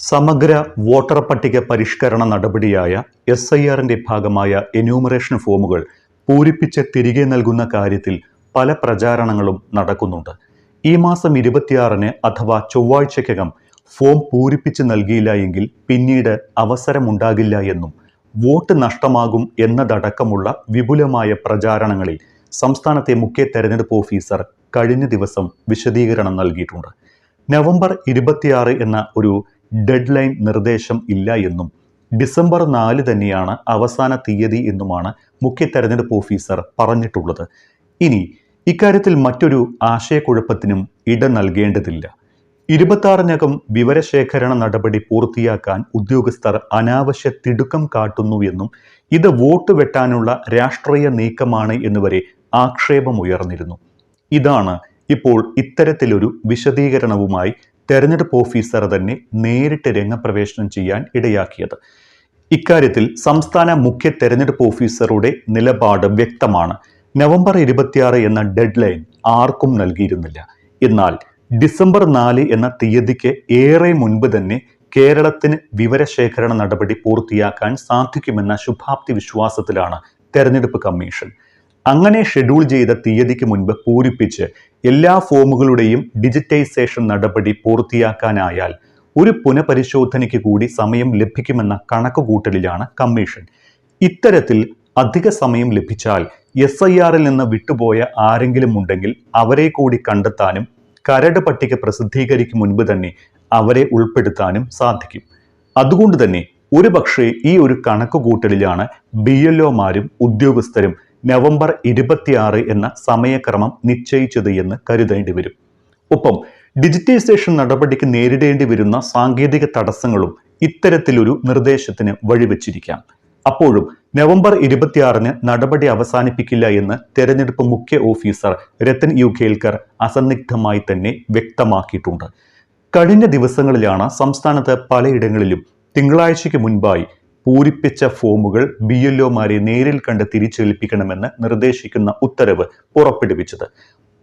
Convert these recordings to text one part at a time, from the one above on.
സമഗ്ര വോട്ടർ പട്ടിക പരിഷ്കരണ നടപടിയായ SIRന്റെ ഭാഗമായ എന്യൂമറേഷൻ ഫോമുകൾ പൂരിപ്പിച്ച് തിരികെ നൽകുന്ന കാര്യത്തിൽ പല പ്രചാരണങ്ങളും നടക്കുന്നുണ്ട്. ഈ മാസം 26-ന് അഥവാ ചൊവ്വാഴ്ചയ്ക്കകം ഫോം പൂരിപ്പിച്ച് നൽകിയില്ല എങ്കിൽ പിന്നീട് അവസരമുണ്ടാകില്ല എന്നും വോട്ട് നഷ്ടമാകും എന്നതടക്കമുള്ള വിപുലമായ പ്രചാരണങ്ങളിൽ സംസ്ഥാനത്തെ മുഖ്യ തെരഞ്ഞെടുപ്പ് ഓഫീസർ കഴിഞ്ഞ ദിവസം വിശദീകരണം നൽകിയിട്ടുണ്ട്. നവംബർ 26 എന്ന ഒരു ഡെഡ് ലൈൻ നിർദ്ദേശം ഇല്ല എന്നും ഡിസംബർ 4 തന്നെയാണ് അവസാന തീയതി എന്നുമാണ് മുഖ്യ തെരഞ്ഞെടുപ്പ് ഓഫീസർ പറഞ്ഞിട്ടുള്ളത്. ഇനി ഇക്കാര്യത്തിൽ മറ്റൊരു ആശയക്കുഴപ്പത്തിനും ഇട നൽകേണ്ടതില്ല. 26-നകം വിവരശേഖരണ നടപടി പൂർത്തിയാക്കാൻ ഉദ്യോഗസ്ഥർ അനാവശ്യ തിടുക്കം കാട്ടുന്നു എന്നും ഇത് വോട്ട് വെട്ടാനുള്ള രാഷ്ട്രീയ നീക്കമാണ് എന്നുവരെ ആക്ഷേപമുയർന്നിരുന്നു. ഇതാണ് ഇപ്പോൾ ഇത്തരത്തിലൊരു വിശദീകരണവുമായി തെരഞ്ഞെടുപ്പ് ഓഫീസർ തന്നെ നേരിട്ട് രംഗപ്രവേശനം ചെയ്യാൻ ഇടയാക്കിയത്. ഇക്കാര്യത്തിൽ സംസ്ഥാന മുഖ്യ തെരഞ്ഞെടുപ്പ് ഓഫീസറുടെ നിലപാട് വ്യക്തമാണ്. നവംബർ 26 എന്ന ഡെഡ് ലൈൻ ആർക്കും നൽകിയിരുന്നില്ല. എന്നാൽ ഡിസംബർ 4 എന്ന തീയതിക്ക് ഏറെ മുൻപ് തന്നെ കേരളത്തിന് വിവരശേഖരണ നടപടി പൂർത്തിയാക്കാൻ സാധിക്കുമെന്ന ശുഭാപ്തി വിശ്വാസത്തിലാണ് തെരഞ്ഞെടുപ്പ് കമ്മീഷൻ. അങ്ങനെ ഷെഡ്യൂൾ ചെയ്ത തീയതിക്ക് മുൻപ് പൂരിപ്പിച്ച് എല്ലാ ഫോമുകളുടെയും ഡിജിറ്റൈസേഷൻ നടപടി പൂർത്തിയാക്കാനായാൽ ഒരു പുനഃപരിശോധനയ്ക്ക് കൂടി സമയം ലഭിക്കുമെന്ന കണക്കുകൂട്ടലിലാണ് കമ്മീഷൻ. ഇത്തരത്തിൽ അധിക സമയം ലഭിച്ചാൽ SIRൽ നിന്ന് വിട്ടുപോയ ആരെങ്കിലും ഉണ്ടെങ്കിൽ അവരെ കൂടി കണ്ടെത്താനും കരട് പട്ടിക പ്രസിദ്ധീകരിക്കും മുൻപ് തന്നെ അവരെ ഉൾപ്പെടുത്താനും സാധിക്കും. അതുകൊണ്ട് തന്നെ ഒരുപക്ഷെ ഈ ഒരു കണക്കുകൂട്ടലിലാണ് BLOമാരും ഉദ്യോഗസ്ഥരും നവംബർ 26 എന്ന സമയക്രമം നിശ്ചയിച്ചത് എന്ന് കരുതേണ്ടി വരും. ഒപ്പം ഡിജിറ്റൈസേഷൻ നടപടിക്ക് നേരിടേണ്ടി വരുന്ന സാങ്കേതിക തടസ്സങ്ങളും ഇത്തരത്തിലൊരു നിർദ്ദേശത്തിന് വഴിവെച്ചിരിക്കാം. അപ്പോഴും നവംബർ 26-ന് നടപടി അവസാനിപ്പിക്കില്ല എന്ന് തെരഞ്ഞെടുപ്പ് മുഖ്യ ഓഫീസർ രത്തൻ യു ഖേൽക്കർ അസന്നിഗ്ധമായി തന്നെ വ്യക്തമാക്കിയിട്ടുണ്ട്. കഴിഞ്ഞ ദിവസങ്ങളിലാണ് സംസ്ഥാനത്ത് പലയിടങ്ങളിലും തിങ്കളാഴ്ചയ്ക്ക് മുൻപായി പൂരിപ്പിച്ച ഫോമുകൾ BLOമാരെ നേരിൽ കണ്ട് തിരിച്ചേൽപ്പിക്കണമെന്ന് നിർദ്ദേശിക്കുന്ന ഉത്തരവ് പുറപ്പെടുവിച്ചത്.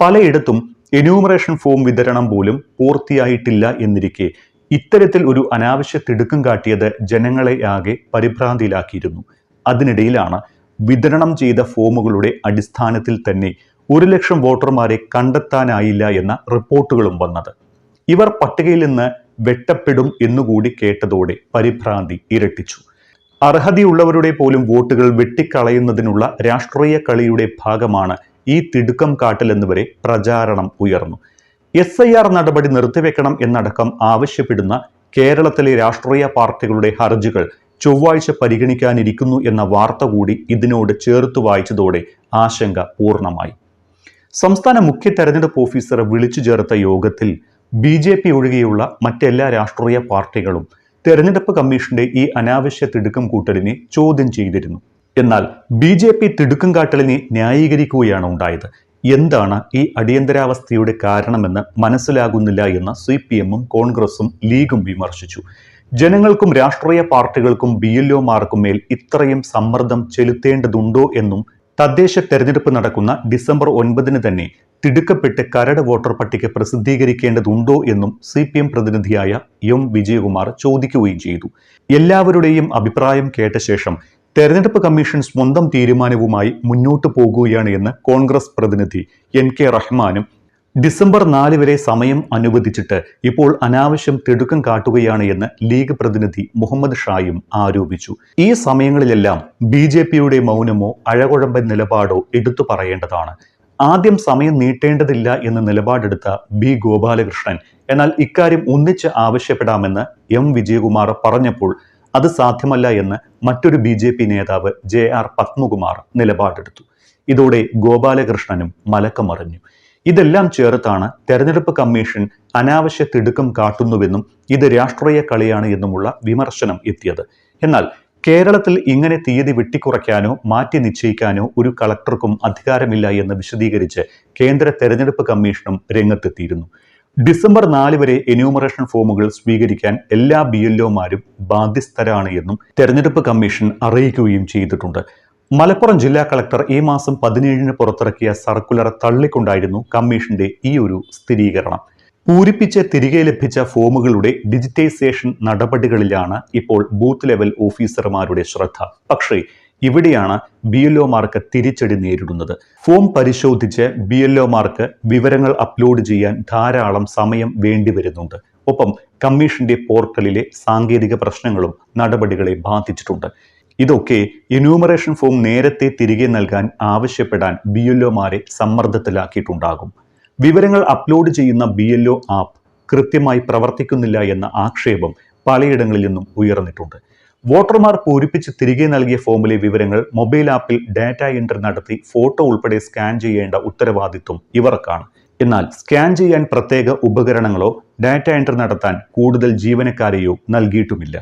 പലയിടത്തും എന്യൂമറേഷൻ ഫോം വിതരണം പോലും പൂർത്തിയായിട്ടില്ല എന്നിരിക്കെ ഇത്തരത്തിൽ ഒരു അനാവശ്യ തിടുക്കം കാട്ടിയത് ജനങ്ങളെ ആകെ പരിഭ്രാന്തിയിലാക്കിയിരുന്നു. അതിനിടയിലാണ് വിതരണം ചെയ്ത ഫോമുകളുടെ അടിസ്ഥാനത്തിൽ തന്നെ 1 ലക്ഷം വോട്ടർമാരെ കണ്ടെത്താനായില്ല എന്ന റിപ്പോർട്ടുകളും വന്നത്. ഇവർ പട്ടികയിൽ നിന്ന് വെട്ടപ്പെടും എന്നുകൂടി കേട്ടതോടെ പരിഭ്രാന്തി ഇരട്ടിച്ചു. അർഹതയുള്ളവരുടെ പോലും വോട്ടുകൾ വെട്ടിക്കളയുന്നതിനുള്ള രാഷ്ട്രീയ കളിയുടെ ഭാഗമാണ് ഈ തിടുക്കം കാട്ടലെന്ന് വരെ പ്രചാരണം ഉയർന്നു. SIR നടപടി നിർത്തിവെക്കണം എന്നടക്കം ആവശ്യപ്പെടുന്ന കേരളത്തിലെ രാഷ്ട്രീയ പാർട്ടികളുടെ ഹർജികൾ ചൊവ്വാഴ്ച പരിഗണിക്കാനിരിക്കുന്നു എന്ന വാർത്ത കൂടി ഇതിനോട് ചേർത്ത് വായിച്ചതോടെ ആശങ്ക പൂർണ്ണമായി. സംസ്ഥാന മുഖ്യ തെരഞ്ഞെടുപ്പ് ഓഫീസർ വിളിച്ചു ചേർത്ത യോഗത്തിൽ BJP ഒഴികെയുള്ള മറ്റെല്ലാ രാഷ്ട്രീയ പാർട്ടികളും തെരഞ്ഞെടുപ്പ് കമ്മീഷന്റെ ഈ അനാവശ്യ തിടുക്കം കൂട്ടലിനെ ചോദ്യം ചെയ്തിരുന്നു. എന്നാൽ BJP തിടുക്കം കാട്ടലിനെ ന്യായീകരിക്കുകയാണ് ഉണ്ടായത്. എന്താണ് ഈ അടിയന്തരാവസ്ഥയുടെ കാരണമെന്ന് മനസ്സിലാകുന്നില്ല എന്ന് CPM-ഉം കോൺഗ്രസും ലീഗും വിമർശിച്ചു. ജനങ്ങൾക്കും രാഷ്ട്രീയ പാർട്ടികൾക്കും BLOമാർക്കും മേൽ ഇത്രയും സമ്മർദ്ദം ചെലുത്തേണ്ടതുണ്ടോ എന്നും തദ്ദേശ തെരഞ്ഞെടുപ്പ് നടക്കുന്ന ഡിസംബർ 9-ന് തന്നെ തിടുക്കപ്പെട്ട് കരട് വോട്ടർ പട്ടിക പ്രസിദ്ധീകരിക്കേണ്ടതുണ്ടോ എന്നും CPM പ്രതിനിധിയായ M. വിജയകുമാർ ചോദിക്കുകയും ചെയ്തു. എല്ലാവരുടെയും അഭിപ്രായം കേട്ട ശേഷം തെരഞ്ഞെടുപ്പ് കമ്മീഷൻ സ്വന്തം തീരുമാനവുമായി മുന്നോട്ടു പോകുകയാണ് എന്ന് കോൺഗ്രസ് പ്രതിനിധി NK റഹ്മാനും ഡിസംബർ 4 വരെ സമയം അനുവദിച്ചിട്ട് ഇപ്പോൾ അനാവശ്യം തിടുക്കം കാട്ടുകയാണ് എന്ന് ലീഗ് പ്രതിനിധി മുഹമ്മദ് ഷായും ആരോപിച്ചു. ഈ സമയങ്ങളിലെല്ലാം BJPയുടെ മൗനമോ അഴകുഴമ്പൻ നിലപാടോ എടുത്തു പറയേണ്ടതാണ്. ആദ്യം സമയം നീട്ടേണ്ടതില്ല എന്ന നിലപാടെടുത്ത B. ഗോപാലകൃഷ്ണൻ എന്നാൽ ഇക്കാര്യം ഒന്നിച്ച് ആവശ്യപ്പെടാമെന്ന് M. വിജയകുമാർ പറഞ്ഞപ്പോൾ അത് സാധ്യമല്ല എന്ന് മറ്റൊരു BJP നേതാവ് JR പത്മകുമാർ നിലപാടെടുത്തു. ഇതോടെ ഗോപാലകൃഷ്ണനും മലക്കമറിഞ്ഞു. ഇതെല്ലാം ചേർത്താണ് തെരഞ്ഞെടുപ്പ് കമ്മീഷൻ അനാവശ്യ തിടുക്കം കാട്ടുന്നുവെന്നും ഇത് രാഷ്ട്രീയ കളിയാണ് എന്നുമുള്ള വിമർശനം എത്തിയത്. എന്നാൽ കേരളത്തിൽ ഇങ്ങനെ തീയതി വെട്ടിക്കുറയ്ക്കാനോ മാറ്റി നിശ്ചയിക്കാനോ ഒരു കളക്ടർക്കും അധികാരമില്ല എന്ന് വിശദീകരിച്ച് കേന്ദ്ര തെരഞ്ഞെടുപ്പ് കമ്മീഷനും രംഗത്തെത്തിയിരുന്നു. ഡിസംബർ 4 വരെ എന്യൂമറേഷൻ ഫോമുകൾ സ്വീകരിക്കാൻ എല്ലാ BLOമാരും ബാധ്യസ്ഥരാണ് എന്നും തെരഞ്ഞെടുപ്പ് കമ്മീഷൻ അറിയിക്കുകയും ചെയ്തിട്ടുണ്ട്. മലപ്പുറം ജില്ലാ കളക്ടർ ഈ മാസം 17-ന് പുറത്തിറക്കിയ സർക്കുലർ തള്ളിക്കൊണ്ടായിരുന്നു കമ്മീഷന്റെ ഈ ഒരു സ്ഥിരീകരണം. പൂരിപ്പിച്ച് തിരികെ ലഭിച്ച ഫോമുകളുടെ ഡിജിറ്റൈസേഷൻ നടപടികളിലാണ് ഇപ്പോൾ ബൂത്ത് ലെവൽ ഓഫീസർമാരുടെ ശ്രദ്ധ. പക്ഷേ ഇവിടെയാണ് BLOമാർക്ക് തിരിച്ചടി നേരിടുന്നത്. ഫോം പരിശോധിച്ച് BLOമാർക്ക് വിവരങ്ങൾ അപ്ലോഡ് ചെയ്യാൻ ധാരാളം സമയം വേണ്ടിവരുന്നുണ്ട്. ഒപ്പം കമ്മീഷന്റെ പോർട്ടലിലെ സാങ്കേതിക പ്രശ്നങ്ങളും നടപടികളെ ബാധിച്ചിട്ടുണ്ട്. ഇതൊക്കെ എന്യൂമറേഷൻ ഫോം നേരത്തെ തിരികെ നൽകാൻ ആവശ്യപ്പെടാൻ BLOമാരെ സമ്മർദ്ദത്തിലാക്കിയിട്ടുണ്ടാകും. വിവരങ്ങൾ അപ്ലോഡ് ചെയ്യുന്ന BLO ആപ്പ് കൃത്യമായി പ്രവർത്തിക്കുന്നില്ല എന്ന ആക്ഷേപം പലയിടങ്ങളിൽ നിന്നും ഉയർന്നിട്ടുണ്ട്. വോട്ടർമാർ പൂരിപ്പിച്ച് തിരികെ നൽകിയ ഫോമിലെ വിവരങ്ങൾ മൊബൈൽ ആപ്പിൽ ഡാറ്റ എൻട്രി നടത്തി ഫോട്ടോ ഉൾപ്പെടെ സ്കാൻ ചെയ്യേണ്ട ഉത്തരവാദിത്വം ഇവർക്കാണ്. എന്നാൽ സ്കാൻ ചെയ്യാൻ പ്രത്യേക ഉപകരണങ്ങളോ ഡാറ്റ എൻട്രി നടത്താൻ കൂടുതൽ ജീവനക്കാരെയോ നൽകിയിട്ടുമില്ല.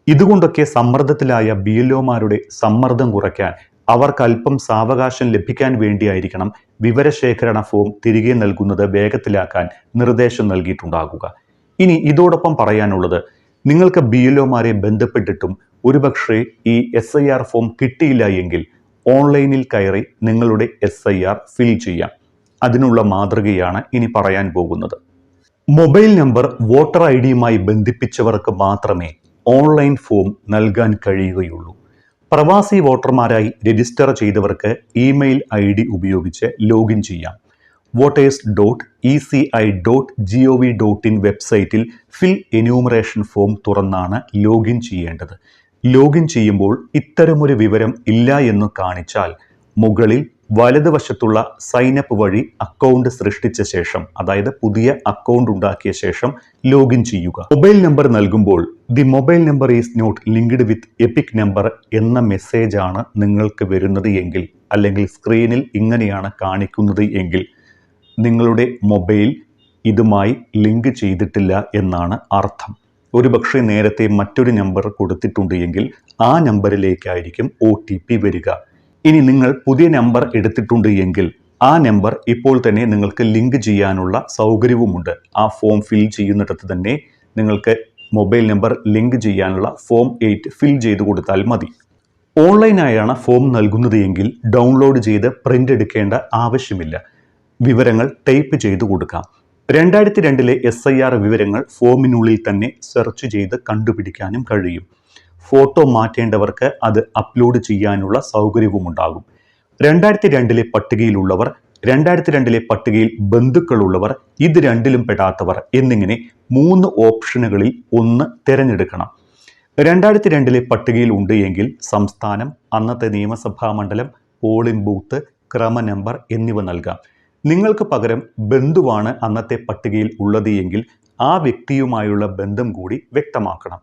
ഇതുകൊണ്ടൊക്കെ സമ്മർദ്ദത്തിലായ BLOമാരുടെ സമ്മർദ്ദം കുറയ്ക്കാൻ അവർക്ക് അല്പം സാവകാശം ലഭിക്കാൻ വേണ്ടിയായിരിക്കണം വിവരശേഖരണ ഫോം തിരികെ നൽകുന്നത് വേഗത്തിലാക്കാൻ നിർദ്ദേശം നൽകിയിട്ടുണ്ടാകുക. ഇനി ഇതോടൊപ്പം പറയാനുള്ളത്, നിങ്ങൾക്ക് BLOമാരെ ബന്ധപ്പെട്ടിട്ടും ഒരുപക്ഷെ ഈ SIR ഫോം കിട്ടിയില്ല എങ്കിൽ ഓൺലൈനിൽ കയറി നിങ്ങളുടെ SIR ഫിൽ ചെയ്യാം. അതിനുള്ള മാതൃകയാണ് ഇനി പറയാൻ പോകുന്നത്. മൊബൈൽ നമ്പർ വോട്ടർ ID-യുമായി ബന്ധിപ്പിച്ചവർക്ക് മാത്രമേ ഓൺലൈൻ ഫോം നൽകാൻ കഴിയുകയുള്ളൂ. പ്രവാസി വോട്ടർമാരായി രജിസ്റ്റർ ചെയ്തവർക്ക് ഇമെയിൽ ID ഉപയോഗിച്ച് ലോഗിൻ ചെയ്യാം. voters.eci.gov.in വെബ്സൈറ്റിൽ ഫിൽ എന്യൂമറേഷൻ ഫോം തുറന്നാണ് ലോഗിൻ ചെയ്യേണ്ടത്. ലോഗിൻ ചെയ്യുമ്പോൾ ഇത്തരമൊരു വിവരം ഇല്ല എന്ന് കാണിച്ചാൽ മുകളിൽ വലതുവശത്തുള്ള സൈനപ്പ് വഴി അക്കൗണ്ട് സൃഷ്ടിച്ച ശേഷം, അതായത് പുതിയ അക്കൗണ്ട് ഉണ്ടാക്കിയ ശേഷം ലോഗിൻ ചെയ്യുക. മൊബൈൽ നമ്പർ നൽകുമ്പോൾ the mobile number is not linked with EPIC number എന്ന മെസ്സേജ് ആണ് നിങ്ങൾക്ക് വരുന്നത് എങ്കിൽ, അല്ലെങ്കിൽ സ്ക്രീനിൽ ഇങ്ങനെയാണ് കാണിക്കുന്നത് എങ്കിൽ നിങ്ങളുടെ മൊബൈൽ ഇതുമായി ലിങ്ക് ചെയ്തിട്ടില്ല എന്നാണ് അർത്ഥം. ഒരുപക്ഷെ നേരത്തെ മറ്റൊരു നമ്പർ കൊടുത്തിട്ടുണ്ട് എങ്കിൽ ആ നമ്പറിലേക്കായിരിക്കും OTP വരിക. ഇനി നിങ്ങൾ പുതിയ നമ്പർ എടുത്തിട്ടുണ്ട് എങ്കിൽ ആ നമ്പർ ഇപ്പോൾ തന്നെ നിങ്ങൾക്ക് ലിങ്ക് ചെയ്യാനുള്ള സൗകര്യവുമുണ്ട്. ആ ഫോം ഫിൽ ചെയ്യുന്നിടത്ത് തന്നെ നിങ്ങൾക്ക് മൊബൈൽ നമ്പർ ലിങ്ക് ചെയ്യാനുള്ള ഫോം 8 ഫിൽ ചെയ്ത് കൊടുത്താൽ മതി. ഓൺലൈനായാണ് ഫോം നൽകുന്നത് എങ്കിൽ ഡൗൺലോഡ് ചെയ്ത് പ്രിന്റ് എടുക്കേണ്ട ആവശ്യമില്ല. വിവരങ്ങൾ ടൈപ്പ് ചെയ്ത് കൊടുക്കാം. 2002 SIR വിവരങ്ങൾ ഫോമിനുള്ളിൽ തന്നെ സെർച്ച് ചെയ്ത് കണ്ടുപിടിക്കാനും കഴിയും. ഫോട്ടോ മാറ്റേണ്ടവർക്ക് അത് അപ്ലോഡ് ചെയ്യാനുള്ള സൗകര്യവുമുണ്ടാകും. 2002 പട്ടികയിലുള്ളവർ, 2002 പട്ടികയിൽ ബന്ധുക്കളുള്ളവർ, ഇത് രണ്ടിലും പെടാത്തവർ എന്നിങ്ങനെ 3 ഓപ്ഷനുകളിൽ ഒന്ന് തിരഞ്ഞെടുക്കണം. 2002 പട്ടികയിൽ ഉണ്ട് എങ്കിൽ സംസ്ഥാനം, അന്നത്തെ നിയമസഭാ മണ്ഡലം, പോളിംഗ് ബൂത്ത്, ക്രമ നമ്പർ എന്നിവ നൽകാം. നിങ്ങൾക്ക് പകരം ബന്ധുവാണ് അന്നത്തെ പട്ടികയിൽ ഉള്ളത് എങ്കിൽ ആ വ്യക്തിയുമായുള്ള ബന്ധം കൂടി വ്യക്തമാക്കണം.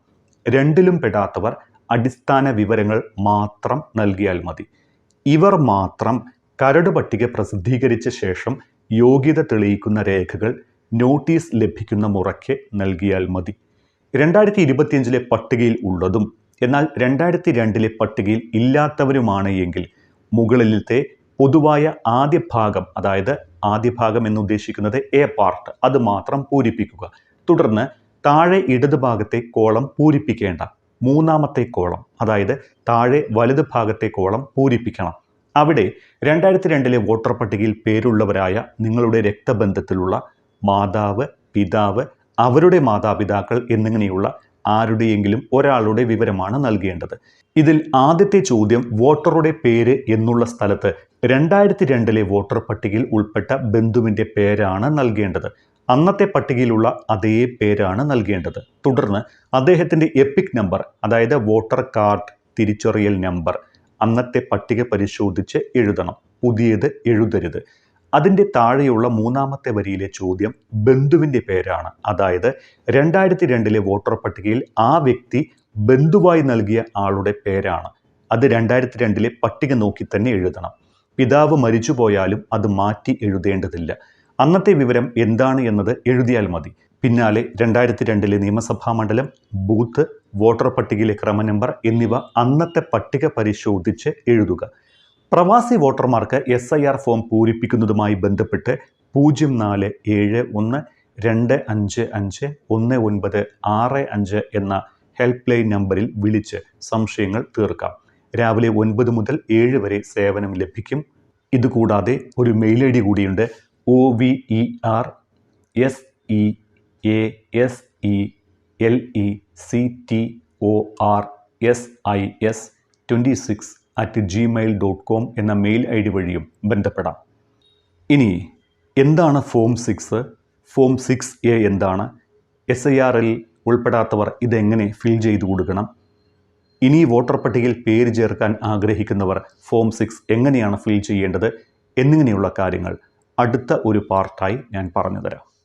രണ്ടിലും പെടാത്തവർ അടിസ്ഥാന വിവരങ്ങൾ മാത്രം നൽകിയാൽ മതി. ഇവർ മാത്രം കരട് പട്ടിക പ്രസിദ്ധീകരിച്ച ശേഷം യോഗ്യത തെളിയിക്കുന്ന രേഖകൾ നോട്ടീസ് ലഭിക്കുന്ന മുറയ്ക്ക് നൽകിയാൽ മതി. 2025 പട്ടികയിൽ ഉള്ളതും എന്നാൽ 2002 പട്ടികയിൽ ഇല്ലാത്തവരുമാണ് എങ്കിൽ മുകളിലത്തെ പൊതുവായ ആദ്യ ഭാഗം, അതായത് ആദ്യ ഭാഗം എന്നുദ്ദേശിക്കുന്നത് A പാർട്ട്, അത് മാത്രം പൂരിപ്പിക്കുക. തുടർന്ന് താഴെ ഇടത് ഭാഗത്തെ കോളം പൂരിപ്പിക്കേണ്ട. മൂന്നാമത്തെ കോളം, അതായത് താഴെ വലത് ഭാഗത്തെ കോളം പൂരിപ്പിക്കണം. അവിടെ 2002 വോട്ടർ പട്ടികയിൽ പേരുള്ളവരായ നിങ്ങളുടെ രക്തബന്ധത്തിലുള്ള മാതാവ്, പിതാവ്, അവരുടെ മാതാപിതാക്കൾ എന്നിങ്ങനെയുള്ള ആരുടെയെങ്കിലും ഒരാളുടെ വിവരമാണ് നൽകേണ്ടത്. ഇതിൽ ആദ്യത്തെ ചോദ്യം വോട്ടറുടെ പേര് എന്നുള്ള സ്ഥലത്ത് 2002 വോട്ടർ പട്ടികയിൽ ഉൾപ്പെട്ട ബന്ധുവിൻ്റെ പേരാണ് നൽകേണ്ടത്. അന്നത്തെ പട്ടികയിലുള്ള അതേ പേരാണ് നൽകേണ്ടത്. തുടർന്ന് അദ്ദേഹത്തിൻ്റെ എപ്പിക് നമ്പർ, അതായത് വോട്ടർ കാർഡ് തിരിച്ചറിയൽ നമ്പർ അന്നത്തെ പട്ടിക പരിശോധിച്ച് എഴുതണം. പുതിയത് എഴുതരുത്. അതിൻ്റെ താഴെയുള്ള മൂന്നാമത്തെ വരിയിലെ ചോദ്യം ബന്ധുവിൻ്റെ പേരാണ്. അതായത് 2002 വോട്ടർ പട്ടികയിൽ ആ വ്യക്തി ബന്ധുവായി നൽകിയ ആളുടെ പേരാണ്. അത് 2002 പട്ടിക നോക്കി തന്നെ എഴുതണം. പിതാവ് മരിച്ചുപോയാലും അത് മാറ്റി എഴുതേണ്ടതില്ല. അന്നത്തെ വിവരം എന്താണ് എന്നത് എഴുതിയാൽ മതി. പിന്നാലെ 2002 നിയമസഭാ മണ്ഡലം, ബൂത്ത്, വോട്ടർ പട്ടികയിലെ ക്രമ നമ്പർ എന്നിവ അന്നത്തെ പട്ടിക പരിശോധിച്ച് എഴുതുക. പ്രവാസി വോട്ടർമാർക്ക് SIR ഫോം പൂരിപ്പിക്കുന്നതുമായി ബന്ധപ്പെട്ട് 0412551965 എന്ന ഹെൽപ്പ് ലൈൻ നമ്പറിൽ വിളിച്ച് സംശയങ്ങൾ തീർക്കാം. രാവിലെ 9 മുതൽ 7 വരെ സേവനം ലഭിക്കും. ഇതുകൂടാതെ ഒരു മെയിൽ ID കൂടിയുണ്ട്, OVER FEASELECTORSIS26@gmail.com എന്ന മെയിൽ ID വഴിയും ബന്ധപ്പെടാം. ഇനി എന്താണ് ഫോം 6? ഫോം 6A എന്താണ്? SIRൽ ഉൾപ്പെടാത്തവർ ഇതെങ്ങനെ ഫിൽ ചെയ്തു കൊടുക്കണം? ഇനി വോട്ടർ പട്ടികയിൽ പേര് ചേർക്കാൻ ആഗ്രഹിക്കുന്നവർ ഫോം 6 എങ്ങനെയാണ് ഫിൽ ചെയ്യേണ്ടത് എന്നിങ്ങനെയുള്ള കാര്യങ്ങൾ അടുത്ത ഒരു പാർട്ടായി ഞാൻ പറഞ്ഞുതരാം.